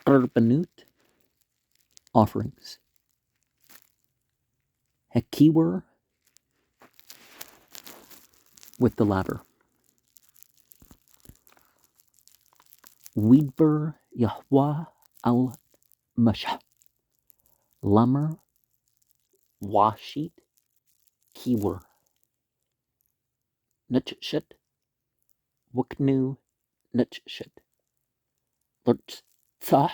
Qurbanut, offerings. Hekiwer, with the laver. Widber Yahweh al Mashah. Lamer Washit Kiwer. Nutshit Wuknu Nutshit. Lurtzah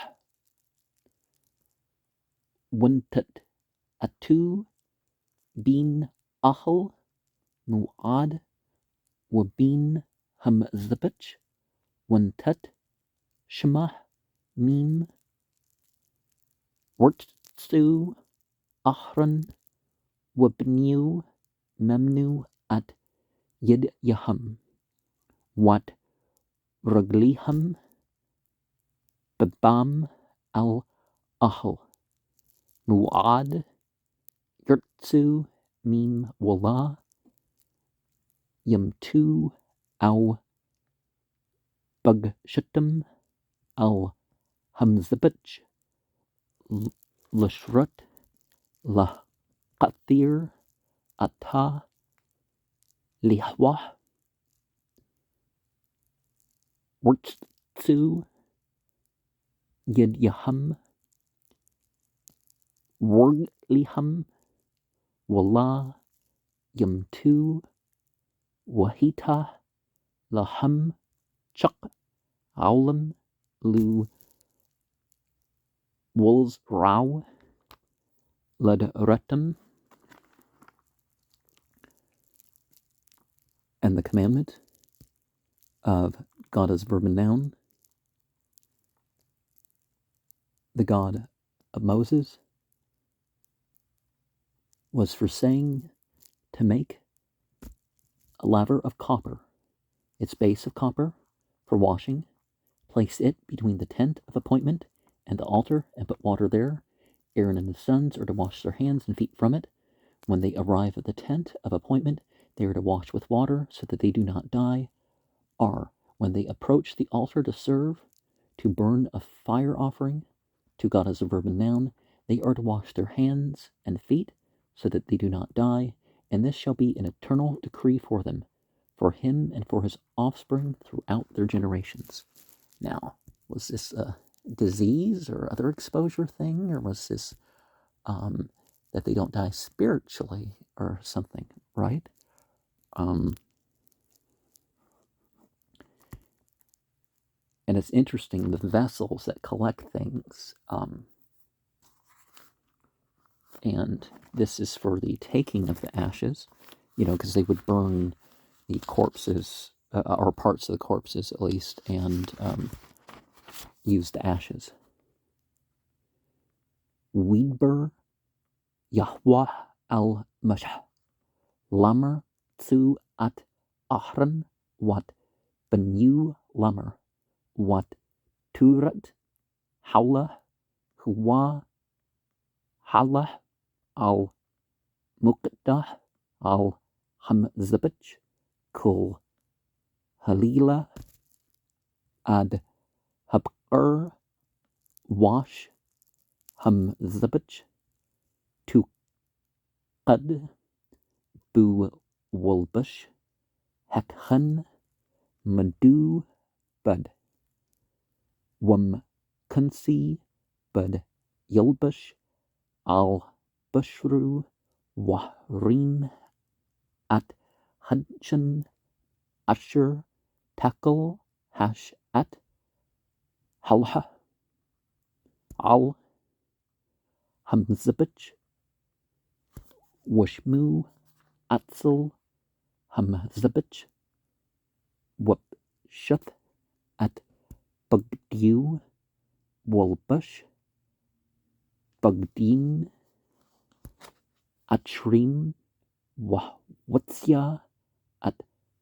Wuntat Atu Bin Ahal Muad Wabin Hamzabich Wuntat Shema Mim Wurtsu Ahran Wabnu Memnu at Yid Yaham Wat Ragliham Babam al Ahal Muad Yurtsu Mim Wallah Yamtu Au Bagshutam al Hamzabich Lashrut La Qathir Ata Lihwah Wurtsu Yid Yaham Wargliham Wallah Yamtu Wahita Laham Chuk Aulam Lu Wolves Rao Lad Retum. And the commandment of God as verb and noun, the God of Moses, was for saying to make a laver of copper, its base of copper, for washing. Place it between the tent of appointment and the altar, and put water there. Aaron and his sons are to wash their hands and feet from it. When they arrive at the tent of appointment, they are to wash with water, so that they do not die. When they approach the altar to serve, to burn a fire offering to God as a verb and noun, they are to wash their hands and feet, so that they do not die, and this shall be an eternal decree for them, for him and for his offspring throughout their generations. Now, was this a disease or other exposure thing, or was this that they don't die spiritually or something, right? And it's interesting, the vessels that collect things, and this is for the taking of the ashes, because they would burn the corpses, or parts of the corpses at least, and use the ashes. Widber Yahweh al Mashah. Lamer Tzu at Ahran wat Benu Lamer wat Turat Hawla Huwa Halah al Muqdah al Hamzabich Kul Halila ad Habqar Wash Hamzabich Tu Qad Bu Wolbush Hekhan Madu Bud Wam Kunsi Bud Yilbush Al Bushru Wahrim at Hadshan Asher Tackle Hash at Halha Al Hamzabich Washmu Atzel Hamzabich Wap Shuth at Bugdew Wolbush Bugdeen Atshrim Wahwatsya at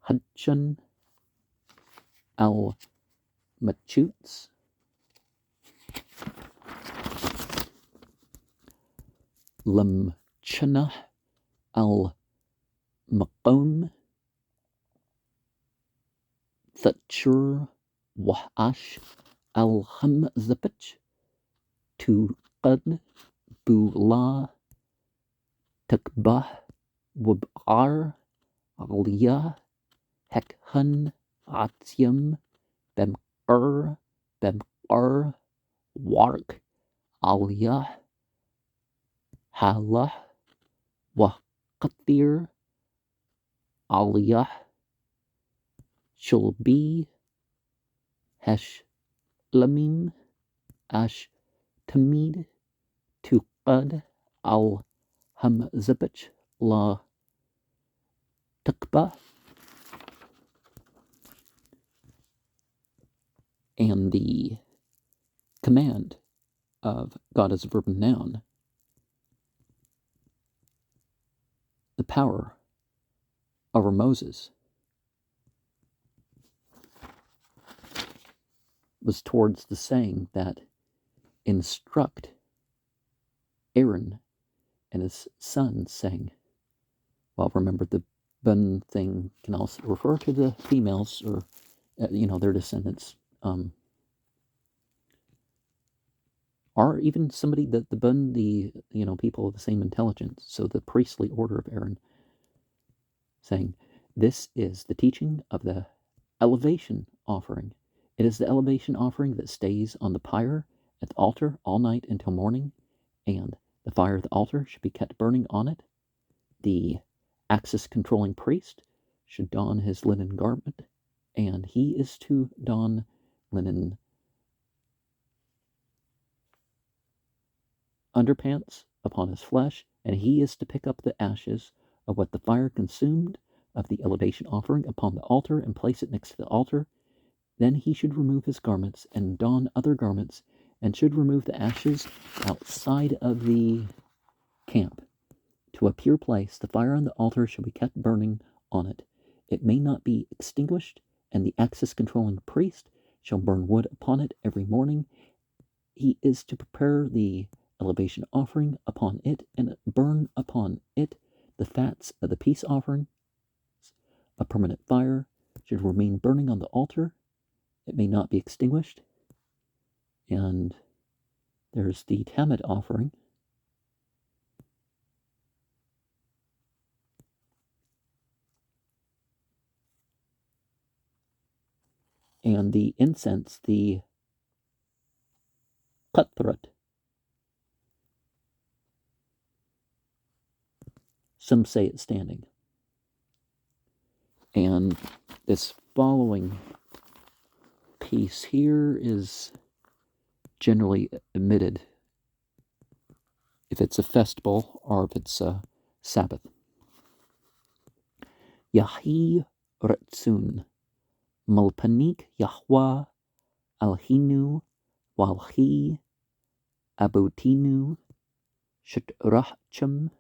Hadshan Al Machuts Lamchana Al Maqom Thatchur Wahash Al Hamzabich tu qad bu la takbah wab'ar aliyah hekhan atyam bem'er wark aliyah halah waqatir aliyah shulbi hesh lamim ash tamid tuqad al hamzabach la takba. And the command of God as a verb and noun, the power over Moses was towards the saying that instruct Aaron and his sons, saying, well, remember the bun thing can also refer to the females or, their descendants, or even somebody that the bun, people of the same intelligence. So the priestly order of Aaron, saying, this is the teaching of the elevation offering. It is the elevation offering that stays on the pyre at the altar all night until morning, and the fire of the altar should be kept burning on it. The axis-controlling priest should don his linen garment, and he is to don linen underpants upon his flesh, and he is to pick up the ashes of what the fire consumed of the elevation offering upon the altar and place it next to the altar. Then he should remove his garments and don other garments, and should remove the ashes outside of the camp. To a pure place, the fire on the altar shall be kept burning on it. It may not be extinguished, and the axis-controlling priest shall burn wood upon it every morning. He is to prepare the elevation offering upon it, and burn upon it the fats of the peace offering. A permanent fire should remain burning on the altar. It may not be extinguished. And there's the Tamid offering. And the incense, the cutthroat. Some say it's standing. And this following piece here is generally omitted if it's a festival or if it's a Sabbath. Yahi Ratsun Malpanik Yahwa Alhinu Walhi Abutinu Shatracham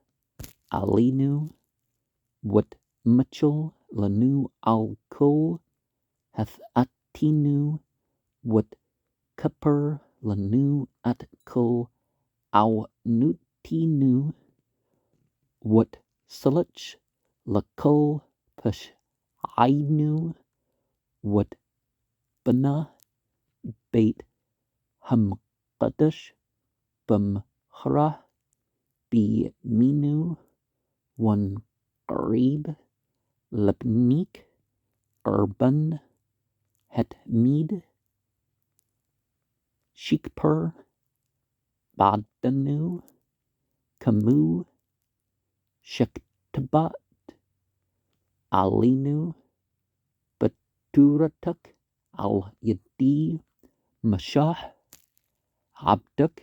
Alinu Wat Machel Lanu Al Kul Hath Atinu Wat Kapur Lanu At Kul Au Nutinu Wat Salach Lakul Pash Ainu Wat Bana Bait Hamqadash Bamhra Bi Minu One Qarib Labnik Urban Het Mead Shikpur Badanu Kamu Shektabat Alinu Baturatuk Al Yadi Mashah Abduk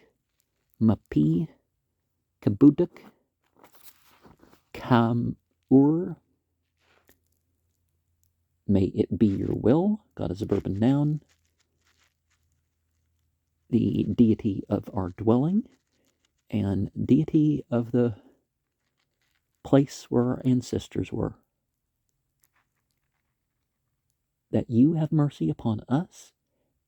Mapi Kabudak Kamur. May it be your will. God is a verb and noun. The deity of our dwelling and deity of the place where our ancestors were. That you have mercy upon us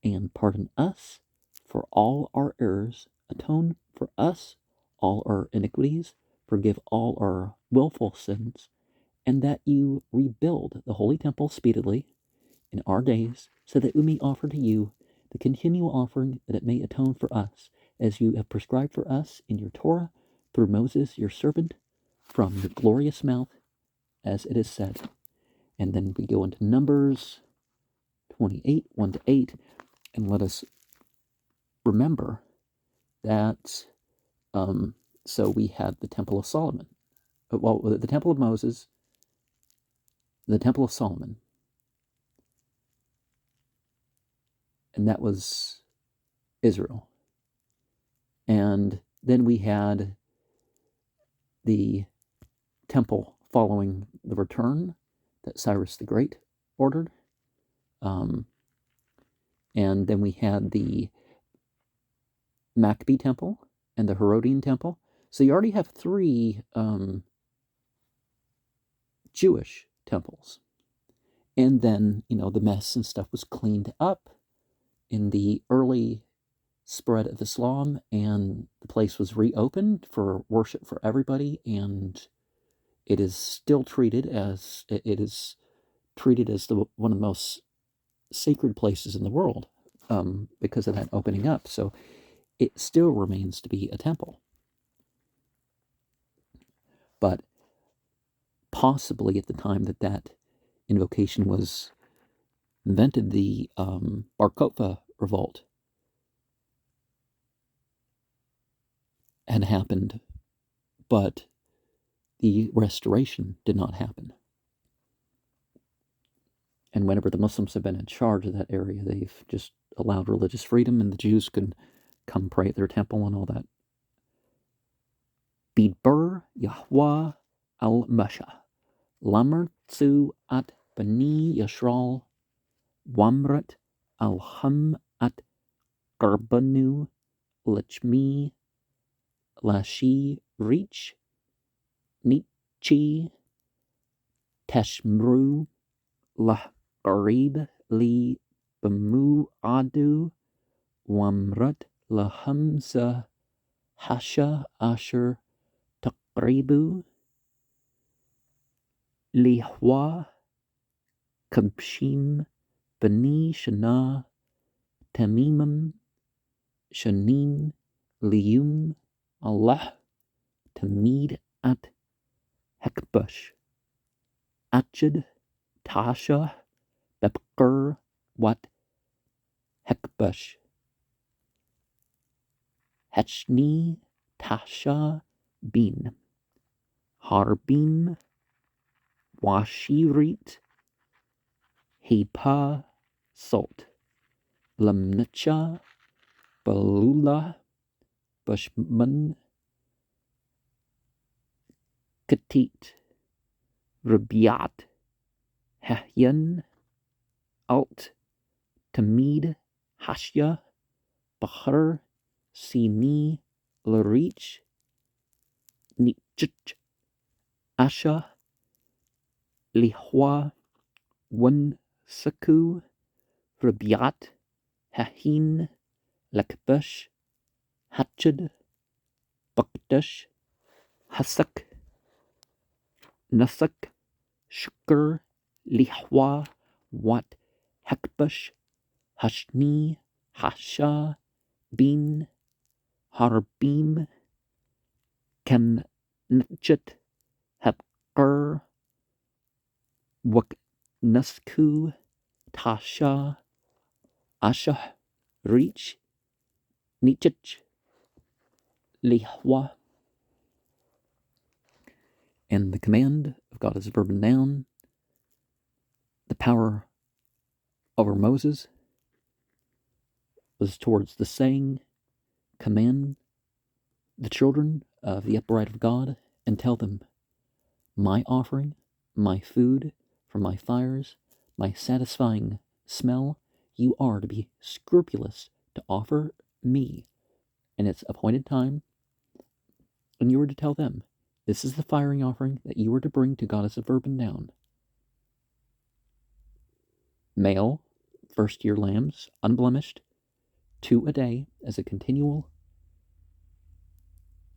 and pardon us for all our errors, atone for us all our iniquities, forgive all our willful sins, and that you rebuild the holy temple speedily in our days, so that we may offer to you the continual offering, that it may atone for us, as you have prescribed for us in your Torah through Moses, your servant, from your glorious mouth, as it is said. And then we go into Numbers 28, 1-8, and let us remember that, so we had the Temple of Solomon. Well, the Temple of Moses, the Temple of Solomon, and that was Israel. And then we had the temple following the return that Cyrus the Great ordered. And then we had the Maccabee temple and the Herodian temple. So you already have 3 Jewish temples. And then, the mess and stuff was cleaned up in the early spread of Islam, and the place was reopened for worship for everybody, and it is still treated as one of the most sacred places in the world because of that opening up. So it still remains to be a temple. But possibly at the time that invocation was invented, the Bar Kokhba revolt had happened, but the restoration did not happen. And whenever the Muslims have been in charge of that area, they've just allowed religious freedom, and the Jews can come pray at their temple and all that. Bidbur Yahweh al-Masha Lamertsu at Bani Yashral Wamrat Alham at Qarbanu Lachmi Lashi Reach Nietzsche Tashmru Lah Qarib Li Bamu Adu Wamrat Lahamza Hasha Asher Taqribu Lihwa Kabshim Bani Shana Tamimam Shanim Liyum Allah Tamid at Hekbush Achid Tasha Bepker Wat Hekbush Hechni Tasha Bin Harbim Washirit Hepa Salt Lamnacha Balula Bushman Katit Rabiat Hahyan Alt Tamid Hashya Bahar Sini Larich Nichich Asha Lihwa Wan Saku Rabiat Hahin Lakbush Hatchad Bakdash Hasak Nasak Shukr Lihwa Wat Hakbush Hashni Hasha Bin Harbim Kan Nchit Habqur Wak Nasku Tasha Ashah Reach Nichich Lihwa. And the command of God as a verb and noun, the power over Moses was towards the saying, command the children of the upright of God and tell them, my offering, my food from my fires, my satisfying smell, you are to be scrupulous to offer me in its appointed time. And you were to tell them, this is the firing offering that you are to bring to God as a verb and noun. Male, first-year lambs, unblemished, 2 a day as a continual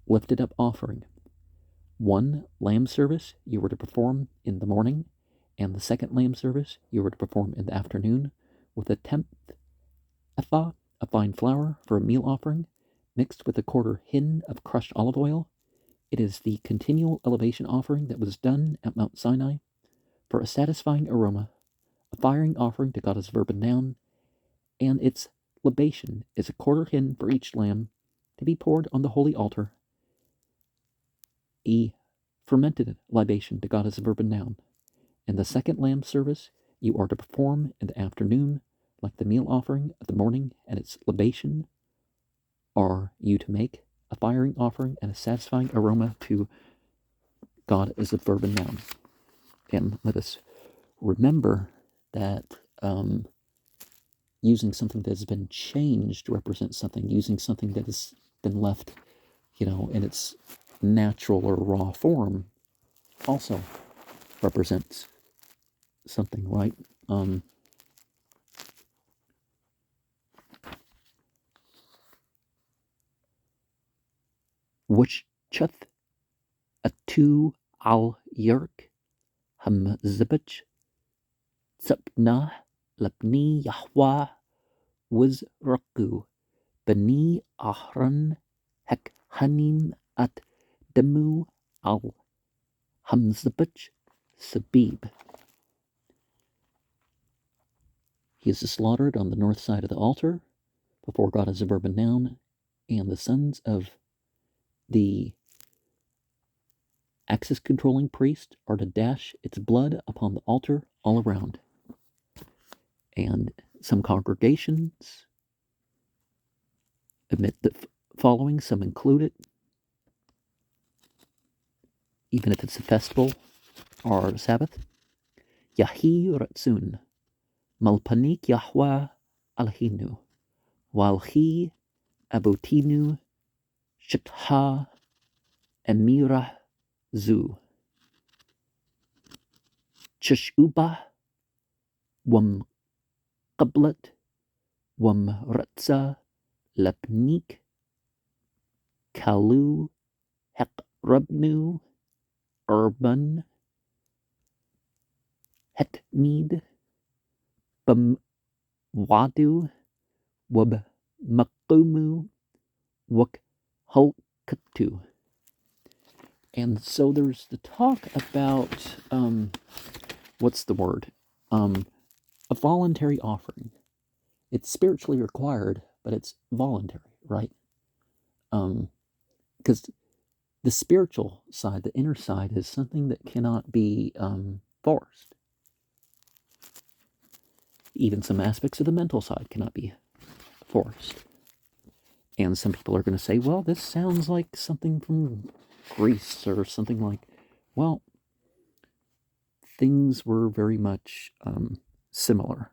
lifted up offering. 1 lamb service you were to perform in the morning, and the second lamb service you were to perform in the afternoon, with a 10th ephah of fine flour for a meal offering, mixed with a quarter hin of crushed olive oil. It is the continual elevation offering that was done at Mount Sinai for a satisfying aroma, a firing offering to God as verb and noun, and its libation is a quarter hin for each lamb to be poured on the holy altar, a fermented libation to God as a verb and noun. And the second lamb service you are to perform in the afternoon, like the meal offering of the morning and its libation, are you to make a firing offering and a satisfying aroma to God as a verb and noun. And let us remember that using something that has been changed represents something. Using something that has been left, in its natural or raw form also represents something, right? Which chath atu al yerk hamzibach tsapna labni yahwa wizraku bani ahran hek hanim at demu al hamzibach sabib. He is slaughtered on the north side of the altar before God as a verb and noun, and the sons of the access controlling priest are to dash its blood upon the altar all around. And some congregations admit the following, some include it, even if it's a festival or Sabbath. Yahi Ratsun, Malpanik Yahwa Alhinu, Walhi Abutinu Shatha Emira Zu, Chishuba Wam Qablat Wam Ratza Lapnik Kalu Hekrabnu Urban Hetmead Bam Wadu Wab Makumu Wak Hulkatu. And so there's the talk about what's the word? A voluntary offering. It's spiritually required, but it's voluntary, right? Because the spiritual side, the inner side, is something that cannot be forced. Even some aspects of the mental side cannot be forced. And some people are going to say, well, this sounds like something from Greece or something like, well, things were very much similar